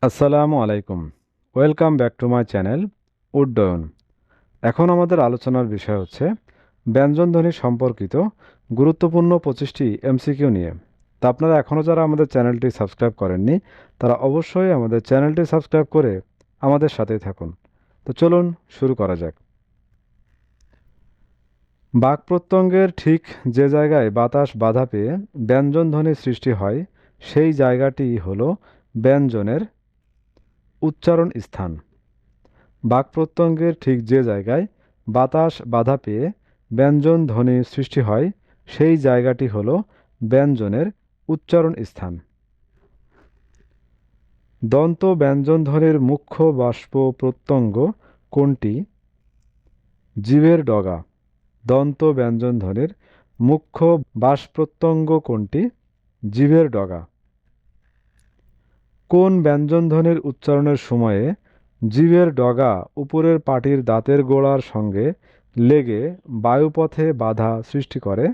আসসালামু আলাইকুম। Welcome back to my channel Uddayan. এখন আমাদের আলোচনার বিষয় হচ্ছে ব্যঞ্জনধ্বনি সম্পর্কিত গুরুত্বপূর্ণ 25টি এমসিকিউ নিয়ে। তা আপনারা এখনও যারা আমাদের চ্যানেলটি সাবস্ক্রাইব করেননি তারা অবশ্যই আমাদের চ্যানেলটি সাবস্ক্রাইব করে আমাদের সাথেই থাকুন। তো চলুন শুরু করা যাক। বাকপ্রত্যঙ্গের ঠিক যে জায়গায় বাতাস বাধা পেয়ে ব্যঞ্জনধ্বনি সৃষ্টি হয় সেই জায়গাটি হলো ব্যঞ্জনের উচ্চারণ স্থান। বাকপ্রত্যঙ্গের ঠিক যে জায়গায় বাতাস বাধা পেয়ে ব্যঞ্জন ধ্বনি সৃষ্টি হয় সেই জায়গাটি হল ব্যঞ্জনের উচ্চারণ স্থান। দন্ত ব্যঞ্জনধ্বনির মুখ্য বাষ্প প্রত্যঙ্গ কোনটি? জিভের ডগা। দন্ত ব্যঞ্জনধ্বনির মুখ্য বাষ্প্রত্যঙ্গ কোনটি? জিভের ডগা। কোন ব্যঞ্জনধ্বনির উচ্চারণের সময়ে জিভের ডগা উপরের পাটির দাঁতের গোড়ার সঙ্গে লেগে বায়ুপথে বাধা সৃষ্টি করে?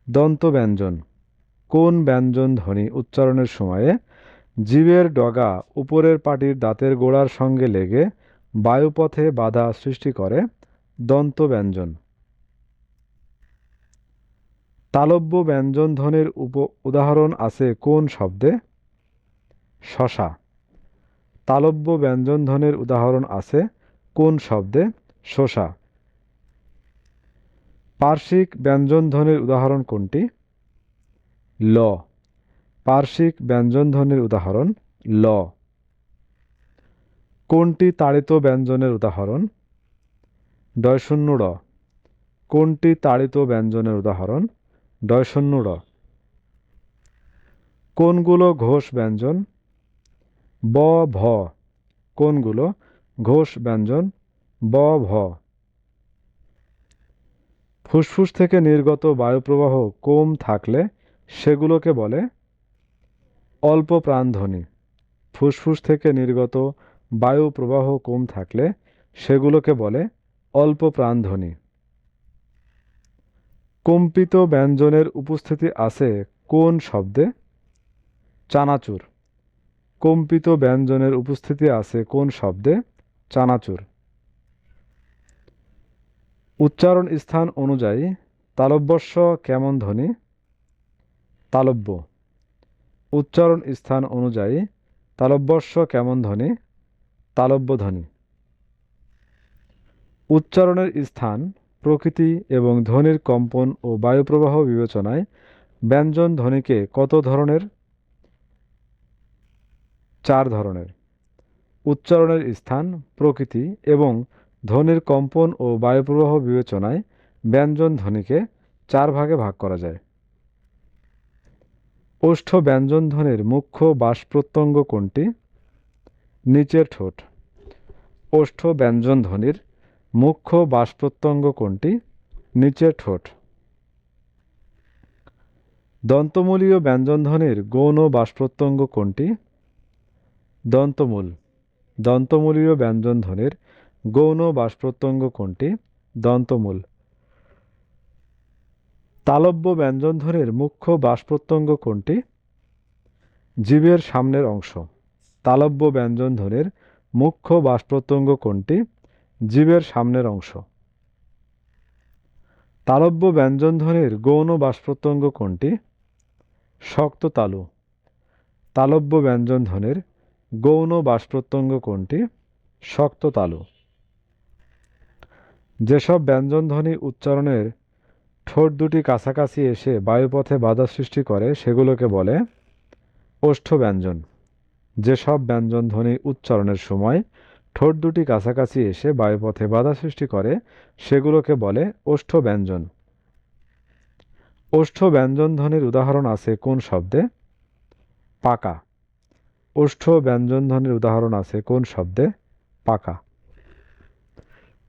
দন্তব্যঞ্জন। কোন ব্যঞ্জনধ্বনি উচ্চারণের সময়ে জিভের ডগা উপরের পাটির দাঁতের গোড়ার সঙ্গে লেগে বায়ুপথে বাধা সৃষ্টি করে? দন্তব্যঞ্জন। তালব্য ব্যঞ্জনধ্বনির উদাহরণ আছে কোন শব্দে? শশা। তালব্য ব্যঞ্জনধ্বনির উদাহরণ আছে কোন শব্দে? শসা। পার্শ্বিক ব্যঞ্জনধ্বনির উদাহরণ কোনটি? ল। পার্শ্বিক ব্যঞ্জনধ্বনির উদাহরণ ল। কোনটি তাড়িত ব্যঞ্জনের উদাহরণ? ডয়শূন্য ড়। কোনটি তাড়িত ব্যঞ্জনের উদাহরণ? ডয়শূন্য ড়। কোনগুলো ঘোষ ব্যঞ্জন? ব ভ। কোনগুলো ঘোষ ব্যঞ্জন? ব ভ। ফুসফুস থেকে নির্গত বায়ুপ্রবাহ কম থাকলে সেগুলোকে বলে? অল্প প্রাণধ্বনি। ফুসফুস থেকে নির্গত বায়ু প্রবাহ কম থাকলে সেগুলোকে বলে অল্প প্রাণধ্বনি। কম্পিত ব্যঞ্জনের উপস্থিতি আছে কোন শব্দে? চানাচুর। কম্পিত ব্যঞ্জনের উপস্থিতি আছে কোন শব্দে? চানাচুর। উচ্চারণ স্থান অনুযায়ী তালব্যস্য কেমন ধ্বনি? তালব্য। উচ্চারণ স্থান অনুযায়ী তালব্যস্য কেমন ধ্বনি? তালব্য ধ্বনি। উচ্চারণের স্থান, প্রকৃতি এবং ধ্বনির কম্পন ও বায়ুপ্রবাহ বিবেচনায় ব্যঞ্জন ধ্বনিকে কত ধরনের? 4 ধরনের। উচ্চারণের স্থান, প্রকৃতি এবং ধ্বনির কম্পন ও বায়ুপ্রবাহ বিবেচনায় ব্যঞ্জন ধ্বনিকে 4 ভাগে ভাগ করা যায়। ওষ্ঠ ব্যঞ্জনধ্বনির মুখ্য বাষ্প্রত্যঙ্গ কোনটি? নিচের ঠোঁট। ওষ্ঠ ব্যঞ্জনধ্বনির মুখ্য বাষ্প্রত্যঙ্গ কোনটি? নিচের ঠোঁট। দন্তমূলীয় ব্যঞ্জনধ্বনির গৌণ বাষ্প্রত্যঙ্গ কোনটি? দন্তমূল। দন্তমূলীয় ব্যঞ্জনধ্বনির গৌণ বাষ্প্রত্যঙ্গ কোনটি? দন্তমূল। তালব্য ব্যঞ্জনধ্বনির মুখ্য বাষ্প্রত্যঙ্গ কোনটি? জিভের সামনের অংশ। তালব্য ব্যঞ্জনধ্বনির মুখ্য বাষ্প্রত্যঙ্গ কোনটি? জিভের সামনের অংশ। তালব্য ব্যঞ্জনধ্বনির গৌণ বাষ্প্রত্যঙ্গ কোনটি? শক্ত তালু। তালব্য ব্যঞ্জনধ্বনির গৌণ বাষ্প্রত্যঙ্গ কোনটি? শক্ত তালু। যেসব ব্যঞ্জনধ্বনি উচ্চারণের ঠোঁট দুটি কাছাকাছি এসে বায়ুপথে বাধা সৃষ্টি করে সেগুলোকে বলে ওষ্ঠ ব্যঞ্জন। যেসব ব্যঞ্জনধ্বনি উচ্চারণের সময় ঠোঁট দুটি কাছাকাছি এসে বায়ুপথে বাধা সৃষ্টি করে সেগুলোকে বলে ওষ্ঠ ব্যঞ্জন। ওষ্ঠ ব্যঞ্জনধ্বনির উদাহরণ আছে কোন শব্দে? পাকা। ওষ্ঠ ব্যঞ্জনধ্বনির উদাহরণ আছে কোন শব্দে? পাকা।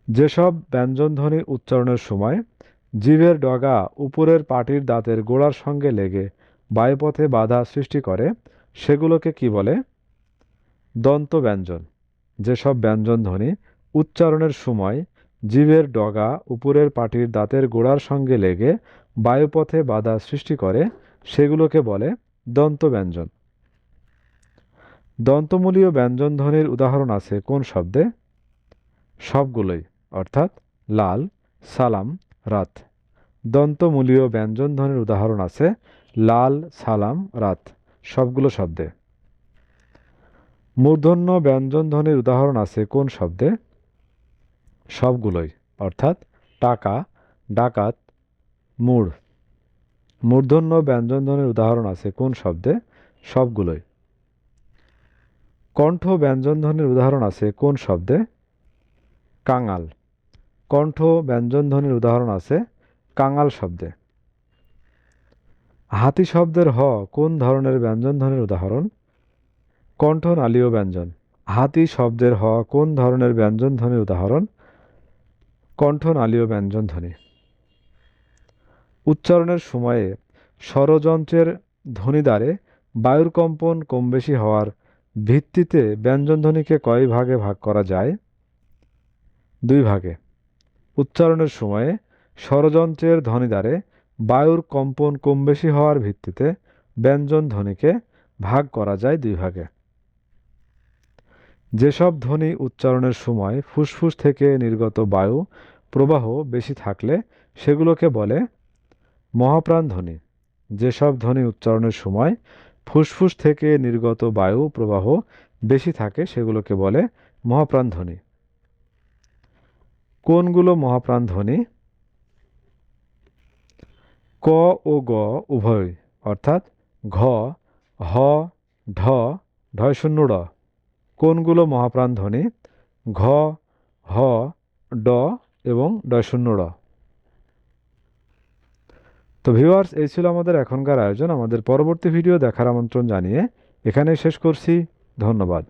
যেসব ব্যঞ্জনধ্বনি উচ্চারণের সময় জিভের ডগা উপরের পাটির দাঁতের গোড়ার সঙ্গে লেগে বায়ুপথে বাধা সৃষ্টি করে সেগুলোকে কি বলে? দন্ত ব্যঞ্জন। যেসব ব্যঞ্জনধ্বনি উচ্চারণের সময় জিভের ডগা উপরের পাটির দাঁতের গোড়ার সঙ্গে লেগে বায়ুপথে বাধা সৃষ্টি করে সেগুলোকে বলে দন্ত ব্যঞ্জন। দন্তমূলীয় ব্যঞ্জনধ্বনির উদাহরণ আছে কোন শব্দে? সবগুলোই, অর্থাৎ লাল, সালাম, রাত। দন্তমূলীয় ব্যঞ্জনধ্বনির উদাহরণ আছে লাল, সালাম, রাত, সবগুলো শব্দে। মূর্ধন্য ব্যঞ্জনধ্বনির উদাহরণ আছে কোন শব্দে? সবগুলোই, অর্থাৎ টাকা, ডাকাত, মূঢ়। মূর্ধন্য ব্যঞ্জনধ্বনির উদাহরণ আছে কোন শব্দে? সবগুলোই। কণ্ঠ ব্যঞ্জনধ্বনির উদাহরণ আছে কোন শব্দে? কাঙাল। কণ্ঠ ব্যঞ্জনধ্বনির উদাহরণ আছে কাঙাল শব্দে। হাতি শব্দের হ কোন ধরনের ব্যঞ্জনধ্বনির উদাহরণ? কণ্ঠনালীয় ব্যঞ্জন। হাতি শব্দের হ কোন ধরনের ব্যঞ্জনধ্বনির উদাহরণ? কণ্ঠনালীয় ব্যঞ্জনধ্বনি। উচ্চারণের সময়ে স্বরযন্ত্রের ধ্বনিদ্বারে বায়ুর কম্পন কমবেশি হওয়ার ভিত্তিতে ব্যঞ্জনধ্বনিকে কয় ভাগে ভাগ করা যায়? 2 ভাগে। উচ্চারণের সময়ে স্বরযন্ত্রের ধ্বনিদ্বারে বায়ুর কম্পন কমবেশি হওয়ার ভিত্তিতে ব্যঞ্জনধ্বনিকে ভাগ করা যায় 2 ভাগে। যেসব ধ্বনি উচ্চারণের সময় ফুসফুস থেকে নির্গত বায়ু প্রবাহ বেশি থাকলে সেগুলোকে বলে মহাপ্রাণ ধ্বনি। যেসব ধ্বনি উচ্চারণের সময় ফুসফুস থেকে নির্গত বায়ু প্রবাহ বেশি থাকে সেগুলোকে বলে মহাপ্রাণ ধ্বনি। কোনগুলো মহাপ্রাণ ধ্বনি? ক ও গ উভয়, অর্থাৎ ঘ, হ, ঢ, ঢয় শূন্য ড। কোনগুলো মহাপ্রাণ ধ্বনি? ঘ, হ, ড এবং ড শূন্য ড। তো ভিউয়ার্স, এই ছিল আমাদের এখনকার আয়োজন। আমাদের পরবর্তী ভিডিও দেখার আমন্ত্রণ জানিয়ে এখানেই শেষ করছি। ধন্যবাদ।